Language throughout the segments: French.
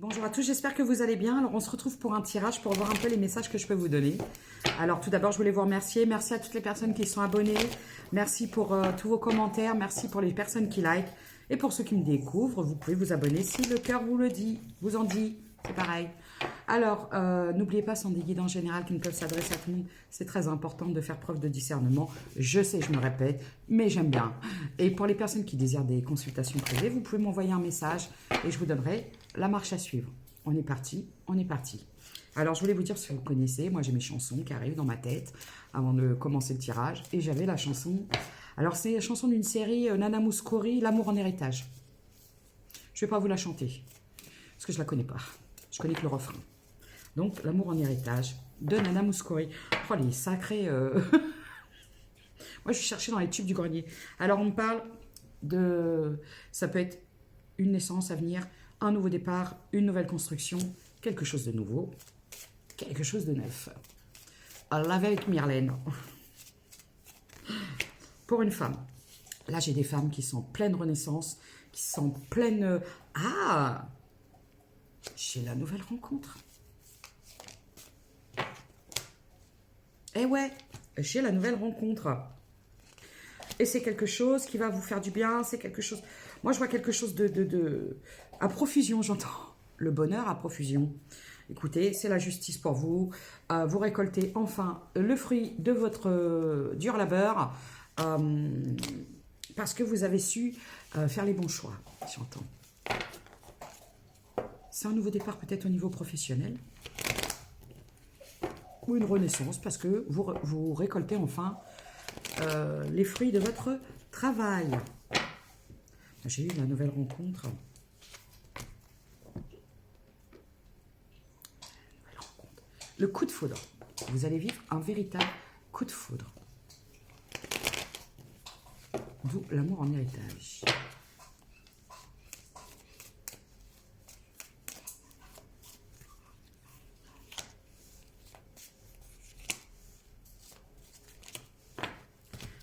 Bonjour à tous, j'espère que vous allez bien. Alors on se retrouve pour un tirage pour voir un peu les messages que je peux vous donner. Alors tout d'abord je voulais vous remercier, merci à toutes les personnes qui sont abonnées, merci pour tous vos commentaires, merci pour les personnes qui like et pour ceux qui me découvrent, vous pouvez vous abonner si le cœur vous le dit, vous en dit, c'est pareil. Alors n'oubliez pas, ce sont des guides en général qui ne peuvent s'adresser à tout le monde, c'est très important de faire preuve de discernement, je sais je me répète, mais j'aime bien. Et pour les personnes qui désirent des consultations privées, vous pouvez m'envoyer un message et je vous donnerai la marche à suivre. On est parti, on est parti. Alors, je voulais vous dire, si vous connaissez, moi j'ai mes chansons qui arrivent dans ma tête avant de commencer le tirage. Et j'avais la chanson... Alors, c'est la chanson d'une série Nana Mouskouri, L'amour en héritage. Je ne vais pas vous la chanter, parce que je ne la connais pas. Je connais que le refrain. Donc, L'amour en héritage de Nana Mouskouri. Oh, les sacrés... Moi, je suis cherchée dans les tubes du grenier. Alors, on me parle de... Ça peut être une naissance à venir, un nouveau départ, une nouvelle construction, quelque chose de nouveau, quelque chose de neuf. Alors, avec Myrlène. Pour une femme. Là, j'ai des femmes qui sont en pleine renaissance, qui sont pleines... Ah, j'ai la nouvelle rencontre. Eh ouais, j'ai la nouvelle rencontre. Et c'est quelque chose qui va vous faire du bien, c'est quelque chose... Moi, je vois quelque chose à profusion, j'entends. Le bonheur à profusion. Écoutez, c'est la justice pour vous. Vous récoltez enfin le fruit de votre dur labeur parce que vous avez su faire les bons choix, j'entends. C'est un nouveau départ peut-être au niveau professionnel ou une renaissance parce que vous récoltez enfin les fruits de votre travail. J'ai eu la nouvelle rencontre. Le coup de foudre. Vous allez vivre un véritable coup de foudre. D'où l'amour en héritage.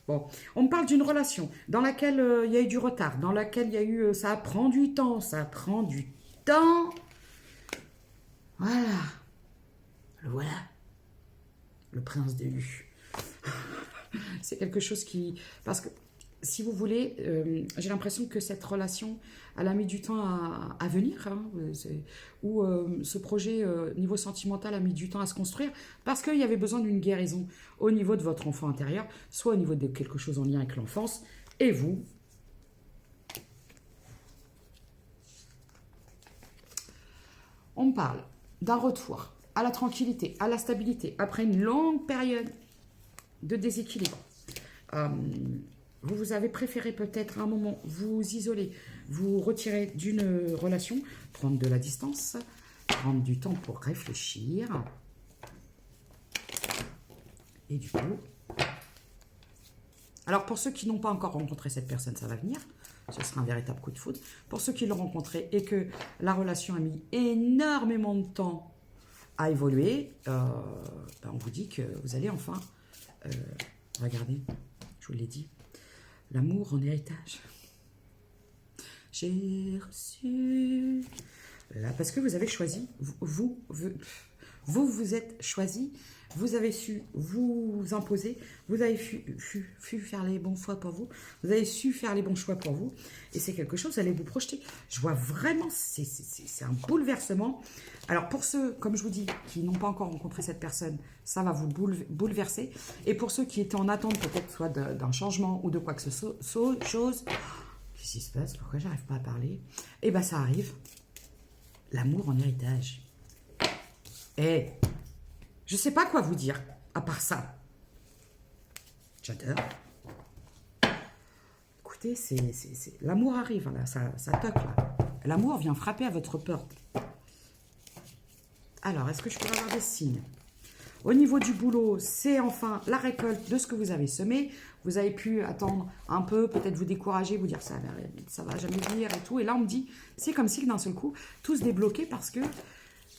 Bon, on me parle d'une relation dans laquelle il y a eu du retard, dans laquelle il y a eu... ça prend du temps, ça prend du temps. Voilà. Le voilà. Le prince des U. C'est quelque chose qui... Parce que, si vous voulez, j'ai l'impression que cette relation, elle a mis du temps à venir. Hein, ou ce projet, niveau sentimental, a mis du temps à se construire. Parce qu'il y avait besoin d'une guérison au niveau de votre enfant intérieur, soit au niveau de quelque chose en lien avec l'enfance. Et vous, on me parle d'un retour à la tranquillité, à la stabilité, après une longue période de déséquilibre. Vous avez préféré peut-être à un moment vous isoler, vous retirer d'une relation, prendre de la distance, prendre du temps pour réfléchir. Et du coup... Alors pour ceux qui n'ont pas encore rencontré cette personne, ça va venir. Ce sera un véritable coup de foudre. Pour ceux qui l'ont rencontré et que la relation a mis énormément de temps à évoluer, on vous dit que vous allez enfin... regardez, je vous l'ai dit. L'amour en héritage. J'ai reçu... Là, parce que vous avez choisi, vous êtes choisi, vous avez su vous imposer, vous avez su faire les bons choix pour vous, vous avez su faire les bons choix pour vous, et c'est quelque chose, vous allez vous projeter. Je vois vraiment, c'est un bouleversement. Alors pour ceux, comme je vous dis, qui n'ont pas encore rencontré cette personne, ça va vous bouleverser. Et pour ceux qui étaient en attente peut-être soit d'un changement ou de quoi que ce soit, chose, qu'est-ce qui se passe? Pourquoi j'arrive pas à parler? Eh bien ça arrive. L'amour en héritage. Eh, je sais pas quoi vous dire, à part ça. J'adore. Écoutez, l'amour arrive, là, ça toque, là. L'amour vient frapper à votre porte. Alors, est-ce que je peux avoir des signes? Au niveau du boulot, c'est enfin la récolte de ce que vous avez semé. Vous avez pu attendre un peu, peut-être vous décourager, vous dire ça va jamais venir et tout. Et là, on me dit, c'est comme si d'un seul coup, tout se débloquait parce que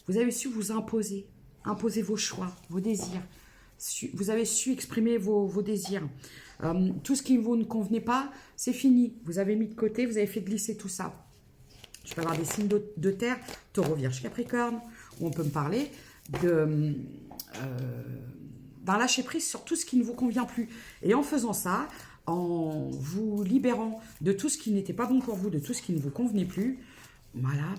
vous avez su vous imposer vos choix, vos désirs. Vous avez su exprimer vos désirs. Tout ce qui vous ne convenait pas, c'est fini. Vous avez mis de côté, vous avez fait glisser tout ça. Je peux avoir des signes de terre, taureau, vierge, capricorne, où on peut me parler de d'un lâcher-prise sur tout ce qui ne vous convient plus. Et en faisant ça, en vous libérant de tout ce qui n'était pas bon pour vous, de tout ce qui ne vous convenait plus, voilà.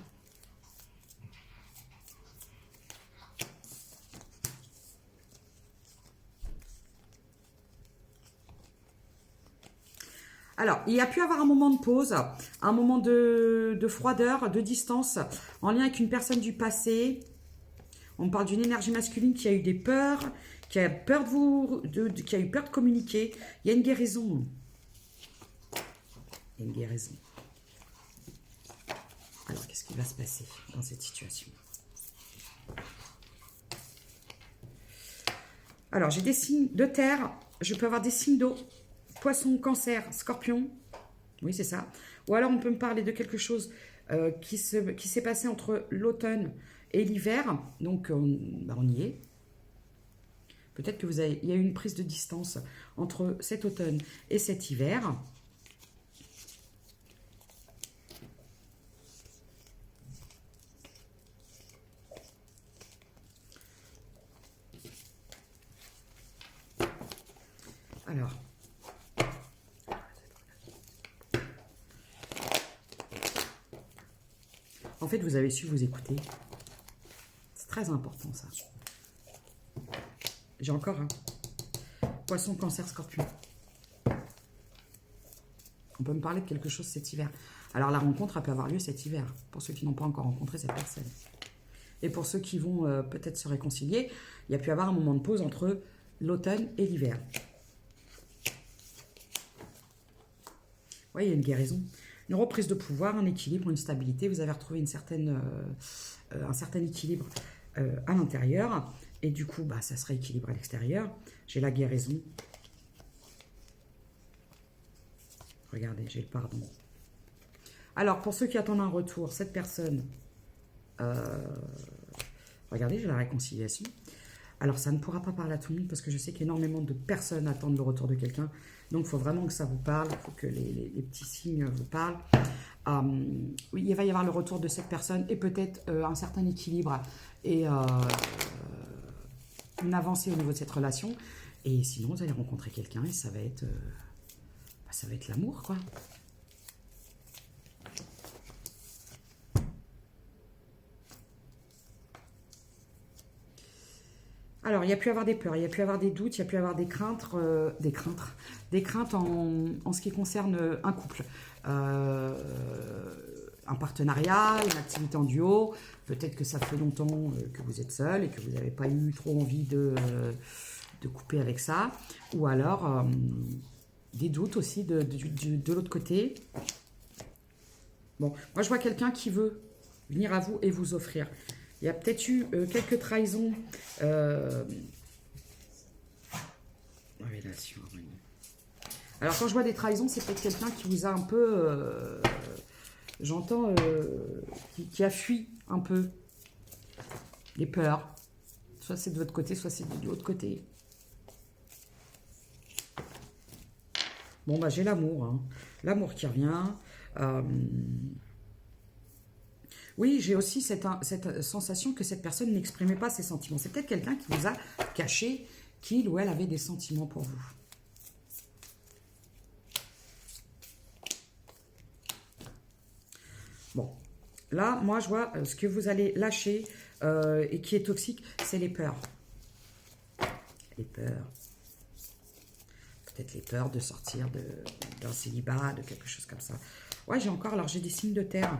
Alors, il y a pu avoir un moment de pause, un moment de froideur, de distance, en lien avec une personne du passé. On me parle d'une énergie masculine qui a eu des peurs, qui a peur de vous, qui a eu peur de communiquer. Il y a une guérison. Il y a une guérison. Alors, qu'est-ce qui va se passer dans cette situation? Alors, j'ai des signes de terre. Je peux avoir des signes d'eau. Poisson, cancer, scorpion. Oui, c'est ça. Ou alors, on peut me parler de quelque chose qui s'est passé entre l'automne et l'hiver. Donc, on y est. Peut-être que il y a eu une prise de distance entre cet automne et cet hiver. Alors, en fait, vous avez su vous écouter. C'est très important, ça. J'ai encore un. Poisson, cancer, scorpion. On peut me parler de quelque chose cet hiver. Alors, la rencontre, elle peut avoir lieu cet hiver, pour ceux qui n'ont pas encore rencontré cette personne. Et pour ceux qui vont peut-être se réconcilier, il y a pu avoir un moment de pause entre l'automne et l'hiver. Oui, il y a une guérison. Une reprise de pouvoir, un équilibre, une stabilité. Vous avez retrouvé un certain équilibre à l'intérieur. Et du coup, ça se rééquilibre à l'extérieur. J'ai la guérison. Regardez, j'ai le pardon. Alors, pour ceux qui attendent un retour, cette personne... regardez, j'ai la réconciliation. Alors, ça ne pourra pas parler à tout le monde parce que je sais qu'énormément de personnes attendent le retour de quelqu'un. Donc, il faut vraiment que ça vous parle. Il faut que les petits signes vous parlent. Oui, il va y avoir le retour de cette personne et peut-être un certain équilibre et une avancée au niveau de cette relation. Et sinon, vous allez rencontrer quelqu'un et ça va être l'amour, quoi. Alors, il y a pu avoir des peurs, il y a pu avoir des doutes, il y a pu avoir des craintes en ce qui concerne un couple. Un partenariat, une activité en duo. Peut-être que ça fait longtemps que vous êtes seul et que vous n'avez pas eu trop envie de couper avec ça. Ou alors, des doutes aussi de l'autre côté. Bon, moi je vois quelqu'un qui veut venir à vous et vous offrir. Il y a peut-être eu quelques trahisons. Révélation. Alors, quand je vois des trahisons, c'est peut-être quelqu'un qui vous a un peu... j'entends... qui a fui un peu. Les peurs. Soit c'est de votre côté, soit c'est de l'autre côté. Bon, j'ai l'amour. Hein. L'amour qui revient. Oui, j'ai aussi cette sensation que cette personne n'exprimait pas ses sentiments. C'est peut-être quelqu'un qui vous a caché qu'il ou elle avait des sentiments pour vous. Bon, là, moi, je vois ce que vous allez lâcher et qui est toxique, c'est les peurs. Les peurs. Peut-être les peurs de sortir d'un célibat, de quelque chose comme ça. Ouais, j'ai encore, alors j'ai des signes de terre.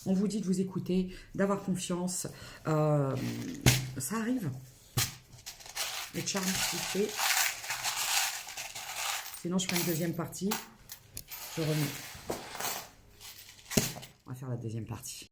On vous dit de vous écouter, d'avoir confiance. Ça arrive. Le charme, c'est fait. Sinon, je ferai une deuxième partie. Je remets. On va faire la deuxième partie.